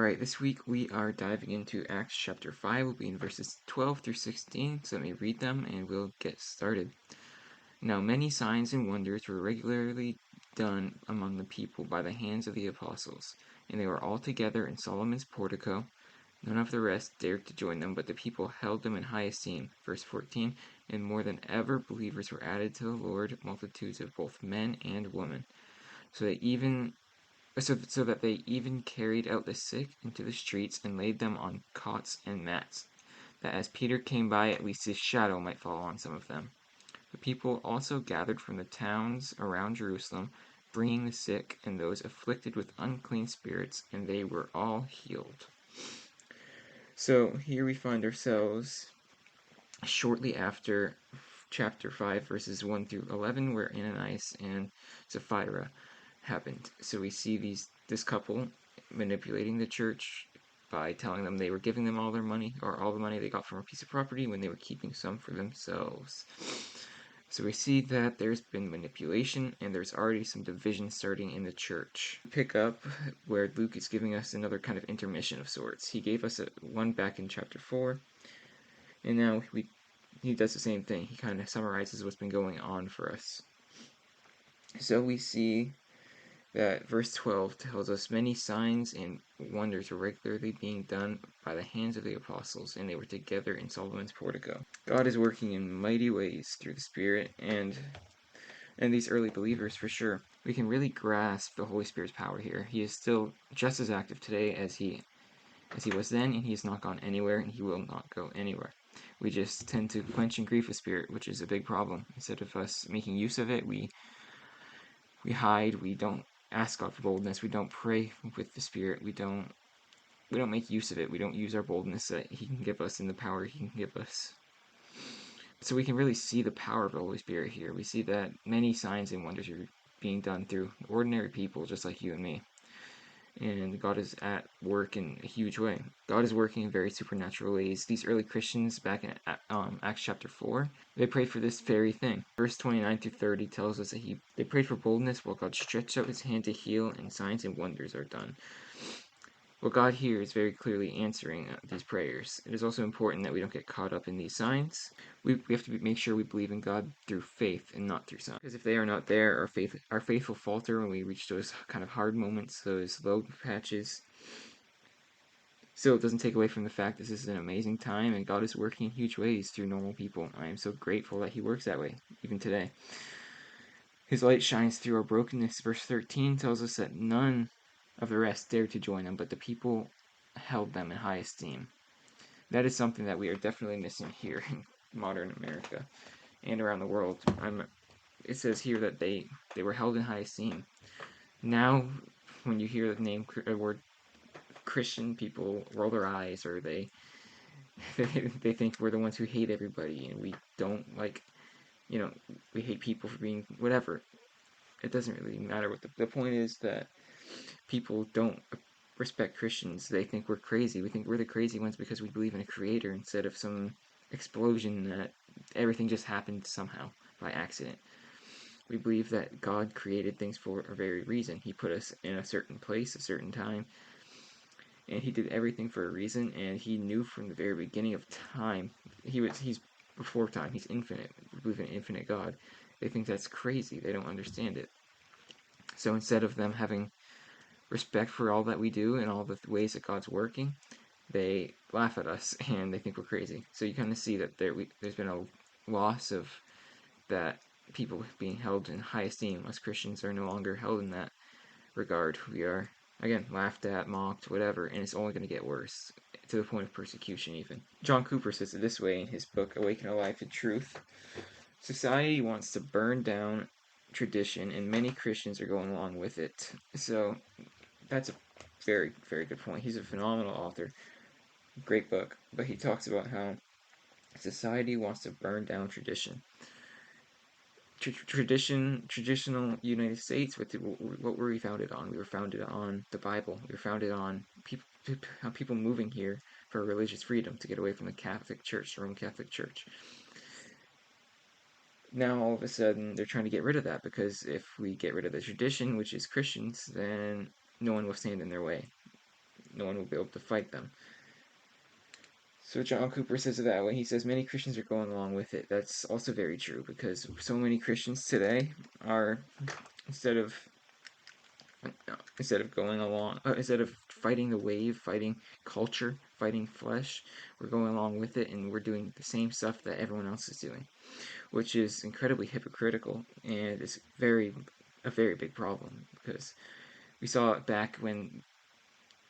Alright, this week we are diving into Acts chapter 5. We'll be in verses 12 through 16, so let me read them and we'll get started. Now many signs and wonders were regularly done among the people by the hands of the apostles, and they were all together in Solomon's portico. None of the rest dared to join them, but the people held them in high esteem. Verse 14, and more than ever believers were added to the Lord, multitudes of both men and women, so that they even carried out the sick into the streets and laid them on cots and mats, that as Peter came by, at least his shadow might fall on some of them. The people also gathered from the towns around Jerusalem, bringing the sick and those afflicted with unclean spirits, and they were all healed. So here we find ourselves shortly after chapter 5, verses 1 through 11, where Ananias and Sapphira happened. So we see this couple manipulating the church by telling them they were giving them all their money, or all the money they got from a piece of property, when they were keeping some for themselves. So we see that there's been manipulation, and there's already some division starting in the church. Pick up where Luke is giving us another kind of intermission of sorts. He gave us one back in chapter 4, and now he does the same thing. He kind of summarizes what's been going on for us. So we see that verse 12 tells us many signs and wonders were regularly being done by the hands of the apostles, and they were together in Solomon's portico. God is working in mighty ways through the Spirit and these early believers, for sure. We can really grasp the Holy Spirit's power here. He is still just as active today as he was then, and he has not gone anywhere, and he will not go anywhere. We just tend to quench and grieve the Spirit, which is a big problem. Instead of us making use of it, we hide. We don't ask God for boldness. We don't pray with the Spirit. We don't make use of it. We don't use our boldness that He can give us and the power He can give us. So we can really see the power of the Holy Spirit here. We see that many signs and wonders are being done through ordinary people just like you and me. And God is at work in a huge way. God is working in very supernatural ways. These early Christians back in Acts chapter 4, they prayed for this very thing. Verse 29 through 30 tells us that they prayed for boldness while God stretched out his hand to heal, and signs and wonders are done. Well, God here is very clearly answering these prayers. It is also important that we don't get caught up in these signs. We have to make sure we believe in God through faith and not through signs. Because if they are not there, our faith will falter when we reach those kind of hard moments, those low patches. Still, it doesn't take away from the fact this is an amazing time, and God is working in huge ways through normal people. I am so grateful that He works that way, even today. His light shines through our brokenness. Verse 13 tells us that none of the rest dared to join them, but the people held them in high esteem. That is something that we are definitely missing here in modern America and around the world. It says here that they were held in high esteem. Now, when you hear the word Christian, people roll their eyes, or they think we're the ones who hate everybody, and we don't we hate people for being whatever. It doesn't really matter what the point is that people don't respect Christians. They think we're crazy. We think we're the crazy ones because we believe in a creator instead of some explosion that everything just happened somehow by accident. We believe that God created things for a very reason. He put us in a certain place, a certain time, and He did everything for a reason, and He knew from the very beginning of time. He's before time. He's infinite. We believe in an infinite God. They think that's crazy. They don't understand it. So instead of them having respect for all that we do and all the ways that God's working, they laugh at us and they think we're crazy. So you kind of see that there's been a loss of that, people being held in high esteem. Us Christians are no longer held in that regard. We are, again, laughed at, mocked, whatever, and it's only going to get worse, to the point of persecution even. John Cooper says it this way in his book, Awaken a Life in Truth. Society wants to burn down tradition, and many Christians are going along with it. So that's a very, very good point. He's a phenomenal author. Great book. But he talks about how society wants to burn down tradition. Traditional United States, what were we founded on? We were founded on the Bible. We were founded on people moving here for religious freedom, to get away from the Catholic Church, the Roman Catholic Church. Now all of a sudden they're trying to get rid of that, because if we get rid of the tradition, which is Christians, then no one will stand in their way. no one will be able to fight them. So John Cooper says it that way. He says many Christians are going along with it. That's also very true, because so many Christians today are, instead of going along, instead of fighting the wave, fighting culture, fighting flesh, we're going along with it, and we're doing the same stuff that everyone else is doing, which is incredibly hypocritical, and it's a very big problem, because we saw it back when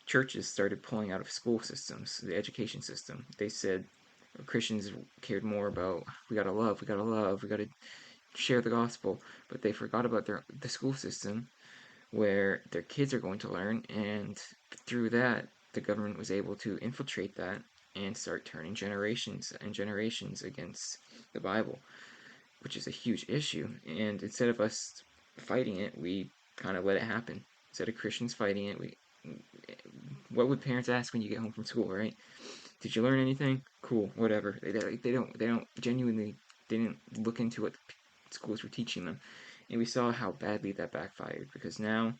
churches started pulling out of school systems, the education system. They said Christians cared more about, we gotta love, we gotta share the gospel, but they forgot about the school system, where their kids are going to learn, and through that, the government was able to infiltrate that and start turning generations and generations against the Bible, which is a huge issue. And instead of us fighting it, we kind of let it happen. Instead of Christians fighting it, what would parents ask when you get home from school, right? Did you learn anything? Cool, whatever. They don't genuinely, they didn't look into what schools were teaching them. And we saw how badly that backfired, because now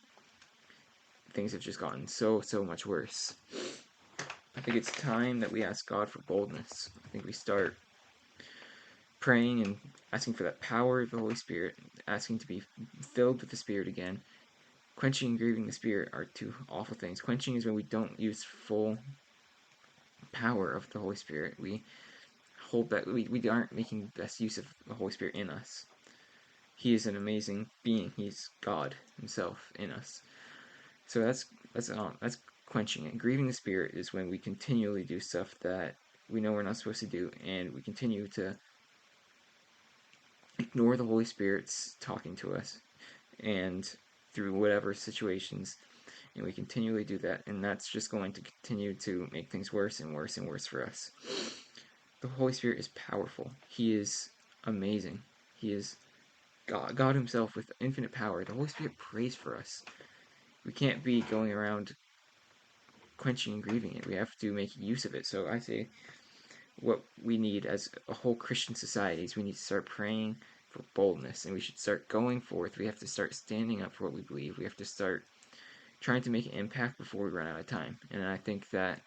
things have just gotten so much worse. I think it's time that we ask God for boldness. I think we start praying and asking for that power of the Holy Spirit, asking to be filled with the Spirit again. Quenching and grieving the Spirit are two awful things. Quenching is when we don't use full power of the Holy Spirit. We hold that, we aren't making the best use of the Holy Spirit in us. He is an amazing being. He's God himself in us. So that's quenching it. Grieving the Spirit is when we continually do stuff that we know we're not supposed to do, and we continue to ignore the Holy Spirit's talking to us, and through whatever situations, and we continually do that, and that's just going to continue to make things worse and worse and worse for us. The Holy Spirit is powerful. He is amazing. He is God himself with infinite power. The Holy Spirit prays for us. We can't be going around quenching and grieving it. We have to make use of it. So I say what we need as a whole Christian society is we need to start praying for boldness, and we should start going forth. We have to start standing up for what we believe. We have to start trying to make an impact before we run out of time. And I think that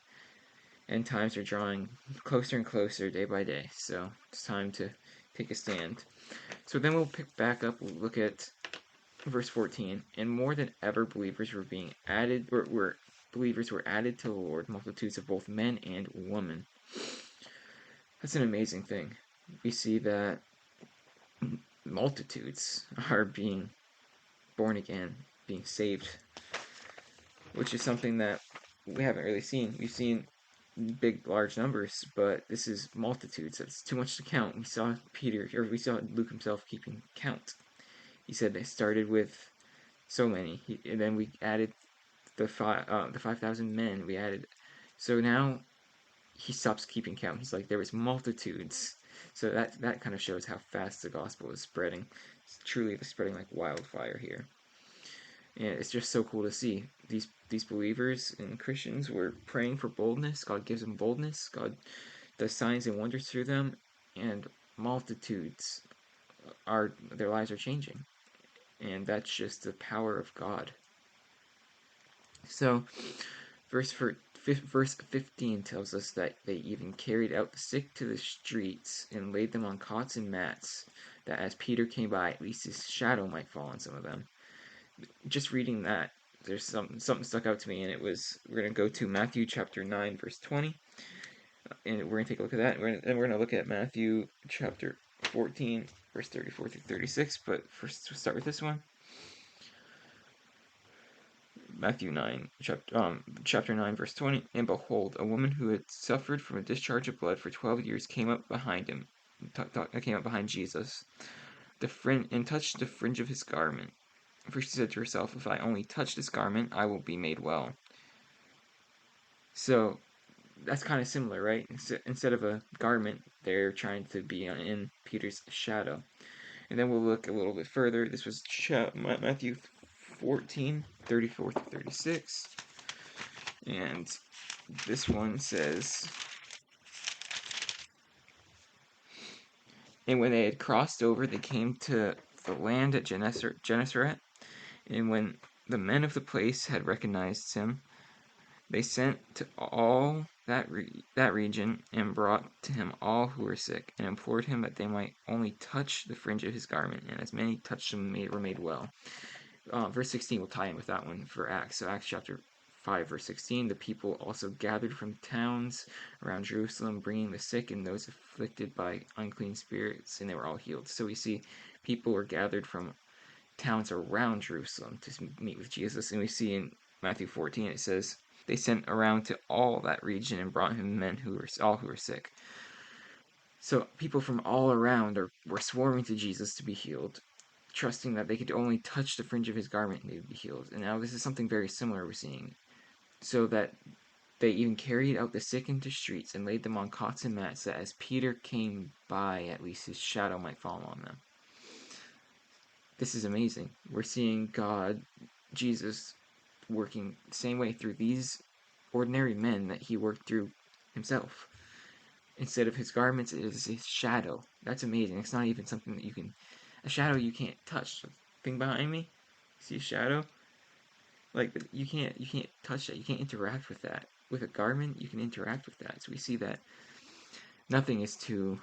end times are drawing closer and closer day by day. So it's time to take a stand. So then we'll pick back up, we'll look at verse 14. And more than ever, believers were being added, believers were added to the Lord, multitudes of both men and women. That's an amazing thing. We see that multitudes are being born again, being saved, which is something that we haven't really seen. We've seen big, large numbers, but this is multitudes. It's too much to count. We saw Luke himself keeping count. He said they started with so many, and then we added the 5,000 men. We added, so now he stops keeping count. He's like, there was multitudes. So that kind of shows how fast the gospel is spreading. It's truly spreading like wildfire here. And it's just so cool to see these believers and Christians were praying for boldness. God gives them boldness. God does signs and wonders through them, and multitudes their lives are changing, and that's just the power of God. So, verse 15 tells us that they even carried out the sick to the streets and laid them on cots and mats, that as Peter came by, at least his shadow might fall on some of them. Just reading that, there's something stuck out to me, and it was, we're going to go to Matthew chapter 9, verse 20, and we're going to take a look at that, and we're going to look at Matthew chapter 14, verse 34 through 36, but first we'll start with this one. Matthew 9, chapter 9, verse 20, and behold, a woman who had suffered from a discharge of blood for 12 years came up behind him, came up behind Jesus, and touched the fringe of his garment. For she said to herself, if I only touch this garment, I will be made well. So that's kind of similar, right? Instead of a garment, they're trying to be in Peter's shadow. And then we'll look a little bit further. This was Matthew 14, 34 through 36. And this one says, and when they had crossed over, they came to the land at Gennesaret. And when the men of the place had recognized him, They sent to all that region and brought to him all who were sick, and implored him that they might only touch the fringe of his garment, and as many touched him were made well. Verse 16 will tie in with that one for Acts. So Acts chapter 5, verse 16, the people also gathered from towns around Jerusalem, bringing the sick and those afflicted by unclean spirits, and they were all healed. So we see people were gathered from towns around Jerusalem to meet with Jesus, and we see in Matthew 14 it says, they sent around to all that region and brought him men who were sick. So people from all around were swarming to Jesus to be healed, trusting that they could only touch the fringe of his garment and they would be healed. And now this is something very similar we're seeing. So that they even carried out the sick into streets and laid them on cots and mats, that as Peter came by, at least his shadow might fall on them. This is amazing. We're seeing God, Jesus, working the same way through these ordinary men that he worked through himself. Instead of his garments, it is his shadow. That's amazing. It's not even something that you can... A shadow you can't touch. The thing behind me? See a shadow? Like, you can't touch that. You can't interact with that. With a garment, you can interact with that. So we see that nothing's too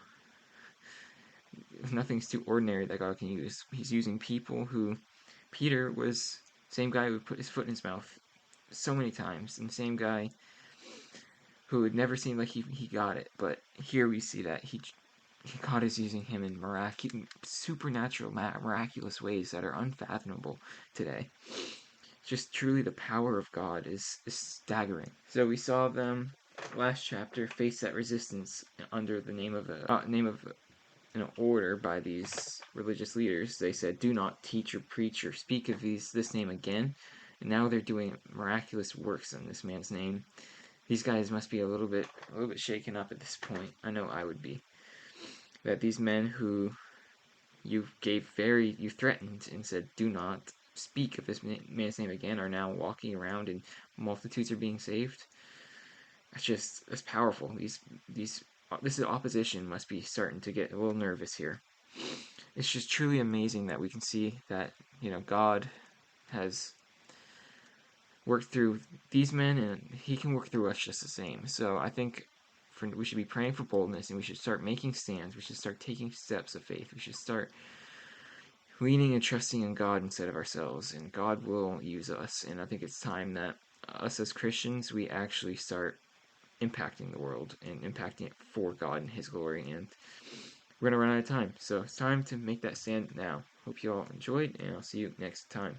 ordinary that God can use. He's using people who... Peter was the same guy who put his foot in his mouth so many times, and the same guy who it never seemed like he got it. But here we see that God is using him in supernatural, miraculous ways that are unfathomable today. Just truly the power of God is staggering. So we saw them last chapter face that resistance under the name of an order by these religious leaders. They said, "Do not teach or preach or speak of this name again." And now they're doing miraculous works in this man's name. These guys must be a little bit shaken up at this point. I know I would be. That these men who you threatened and said, "Do not speak of this man's name again," are now walking around and multitudes are being saved. That's powerful. This opposition must be starting to get a little nervous here. It's just truly amazing that we can see that, God has worked through these men, and he can work through us just the same. So I think we should be praying for boldness, and we should start making stands. We should start taking steps of faith. We should start leaning and trusting in God instead of ourselves, and God will use us. And I think it's time that us as Christians, we actually start impacting the world and impacting it for God and his glory. And we're going to run out of time, so it's time to make that stand now. Hope you all enjoyed, and I'll see you next time.